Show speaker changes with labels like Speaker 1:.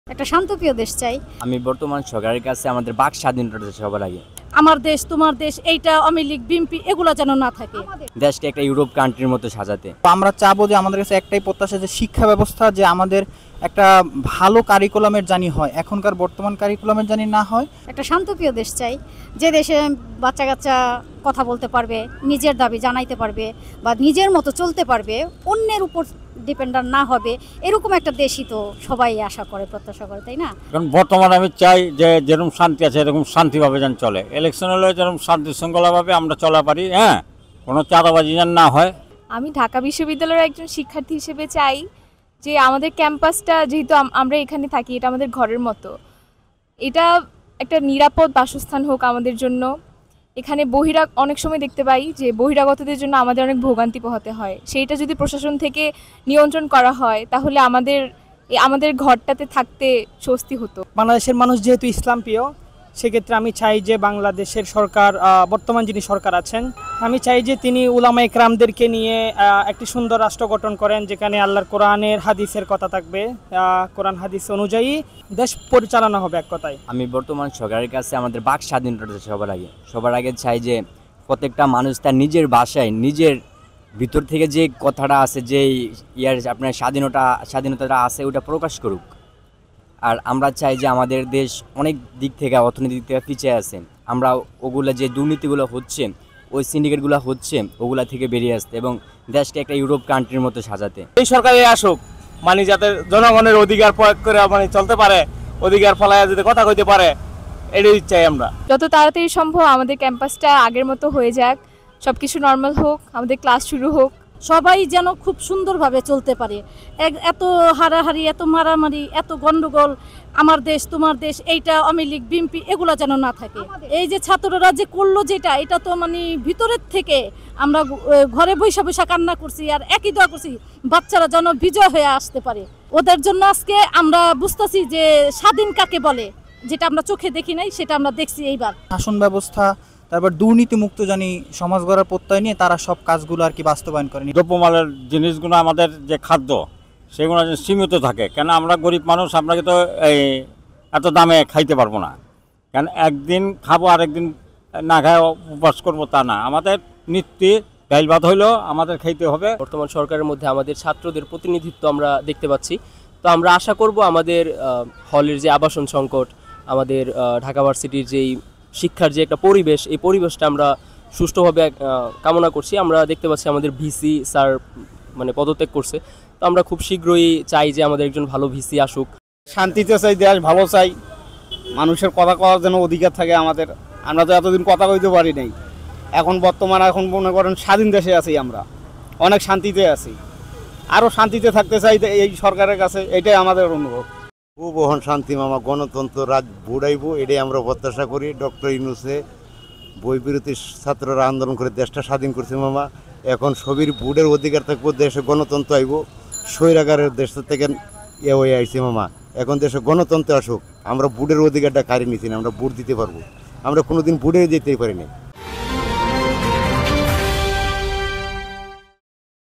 Speaker 1: একটা শান্তপ্রিয় দেশ চাই।
Speaker 2: আমি বর্তমান সরকারের কাছে আমাদের বাক স্বাধীনতা সবার আগে।
Speaker 1: আমার দেশ তোমার দেশ এইটা আওয়ামী লীগ বিএনপি এগুলো যেন না থাকে,
Speaker 2: দেশকে একটা ইউরোপ কান্ট্রির মতো সাজাতে।
Speaker 3: আমরা চাবো যে আমাদের কাছে একটাই প্রত্যাশা যে শিক্ষা ব্যবস্থা যে আমাদের একটা ভালো কারিকুলামের জানি হয়, এখনকার বর্তমান কারিকুলামের জানি না হয়।
Speaker 1: একটা শান্তপ্রিয় দেশ চাই, যে দেশে বাচ্চা কাচ্চা কথা বলতে পারবে, নিজের দাবি জানাইতে পারবে বা নিজের মতো চলতে পারবে, অন্যের উপর ডিপেন্ডেন্ট না হবে, এরকম একটা দেশই তো সবাই আশা করে, প্রত্যাশা করে, তাই না?
Speaker 4: কারণ বর্তমানে আমি চাই যে যেরকম শান্তি আছে এরকম শান্তিভাবে যেন চলে, ইলেকশন হলে যেরকম শান্তি শৃঙ্খলাভাবে আমরা চলা পারি, হ্যাঁ, কোনো চাঁদাবাজি যেন না হয়।
Speaker 5: আমি ঢাকা বিশ্ববিদ্যালয়ের একজন শিক্ষার্থী হিসেবে চাই যে আমাদের ক্যাম্পাসটা, যেহেতু আমরা এখানে থাকি, এটা আমাদের ঘরের মতো, এটা একটা নিরাপদ বাসস্থান হোক আমাদের জন্য। এখানে অনেক সময় দেখতে পাই যে বহিরাগতদের জন্য আমাদের অনেক ভোগান্তি পোহাতে হয়, সেইটা যদি প্রশাসন থেকে নিয়ন্ত্রণ করা হয় তাহলে আমাদের ঘরটাতে থাকতে স্বস্তি হতো।
Speaker 6: বাংলাদেশের মানুষ যেহেতু ইসলাম প্রিয়, সেক্ষেত্রে আমি চাই যে বাংলাদেশের সরকার, বর্তমান যিনি সরকার আছেন, আমি চাই যে তিনি উলামা ইকরামদেরকে নিয়ে একটি সুন্দর রাষ্ট্র গঠন করেন, যেখানে আল্লাহর কোরআনের হাদিসের কথা থাকবে, কোরআন হাদিস অনুযায়ী দেশ পরিচালনা হবে এক কথায়।
Speaker 2: আমি বর্তমান সরকারের কাছে আমাদের বাক স্বাধীনতা সবার আগে চাই যে প্রত্যেকটা মানুষ তার নিজের ভাষায়, নিজের ভিতর থেকে যে কথাটা আছে, যে আপনার স্বাধীনতাটা আছে, ওটা প্রকাশ করুক। আর আমরা চাই যে আমাদের দেশ অনেক দিক থেকে, অর্থনৈতিক থেকে পিছিয়ে আছে, আমরা ওগুলো যে দুর্নীতিগুলো হচ্ছে, ওই সিন্ডিকেটগুলো হচ্ছে, ওগুলা থেকে বেরিয়ে আসতে এবং দেশকে একটা ইউরোপ কান্ট্রির মতো সাজাতে।
Speaker 7: এই সরকারে আসুক, মানে যাতে জনগণের অধিকার প্রয়োগ করে মানে চলতে পারে, অধিকার ফলায় যাতে কথা কইতে পারে, এটাই চাই আমরা।
Speaker 5: যত তাড়াতাড়ি সম্ভব আমাদের ক্যাম্পাসটা আগের মতো হয়ে যাক, সব কিছু নর্মাল হোক, আমাদের ক্লাস শুরু হোক,
Speaker 1: সবাই যেন খুব সুন্দরভাবে চলতে পারে। এত হারাহারি, এত মারামারি, এত গন্ডগোল, আমার দেশ তোমার দেশ এইটা আওয়ামী লীগ বিএনপি এগুলো যেন না থাকে। এই যে ছাত্ররা যে করলো যেটা, এটা তো মানে ভিতরের থেকে আমরা ঘরে বৈশা বৈশা কান্না করছি আর একই দোয়া করছি, বাচ্চারা যেন বিজয় হয়ে আসতে পারে। ওদের জন্য আজকে আমরা বুঝতেছি যে স্বাধীন কাকে বলে, যেটা আমরা চোখে দেখি নাই সেটা আমরা দেখছি এইবার।
Speaker 3: শাসন ব্যবস্থা, তারপর দুর্নীতিমুক্ত জানি সমাজ গড়ার প্রত্যয় নিয়ে তারা সব কাজগুলো আর কি বাস্তবায়ন করেনি।
Speaker 4: দ্রব্যমালের জিনিসগুলো, আমাদের যে খাদ্য, সেগুলো যেন সীমিত থাকে, কেন আমরা গরিব মানুষ, আমরা কিন্তু এই এত দামে খাইতে পারবো না। কেন একদিন খাবো আর একদিন না খায় উপবাস করবো তা না, আমাদের নিত্য ডাইল ভাত হইলেও আমাদের খাইতে হবে।
Speaker 8: বর্তমান সরকারের মধ্যে আমাদের ছাত্রদের প্রতিনিধিত্ব আমরা দেখতে পাচ্ছি, তো আমরা আশা করব আমাদের হলের যে আবাসন সংকট, আমাদের ঢাকা ভার্সিটির যেই শিক্ষার যে একটা পরিবেশ, এই পরিবেশটা আমরা সুষ্ঠুভাবে কামনা করছি। আমরা দেখতে পাচ্ছি আমাদের ভিসি স্যার মানে পদত্যাগ করছে, তো আমরা খুব শীঘ্রই চাই যে আমাদের একজন ভালো ভিসি আসুক।
Speaker 7: শান্তিতে চাই, দেশ ভালো চাই, মানুষের কথা কওয়ার যেন অধিকার থাকে আমাদের। আমরা তো এতদিন কথা কইতে পারি নাই, এখন মনে করেন স্বাধীন দেশে আছি, আমরা অনেক শান্তিতে আছি, আরও শান্তিতে থাকতে চাই এই সরকারের কাছে, এটাই আমাদের অনুভব।
Speaker 9: বহন শান্তি মামা, গণতন্ত্র রাজ বুড়াইব, এটাই আমরা প্রত্যাশা করি। ডক্টর ইউনূসে বইবিরোধী ছাত্ররা আন্দোলন করে দেশটা স্বাধীন করছে মামা, এখন সবির বুড়ের অধিকার থাকবো, দেশে গণতন্ত্র আইব, স্বৈরাগারের দেশ থেকে হয়ে আইছে মামা, এখন দেশে গণতন্ত্র আসুক। আমরা বুড়ের অধিকারটা কারি নিছি না, আমরা বুট দিতে পারবো, আমরা কোনোদিন বুড়ে যেতেই পারি না।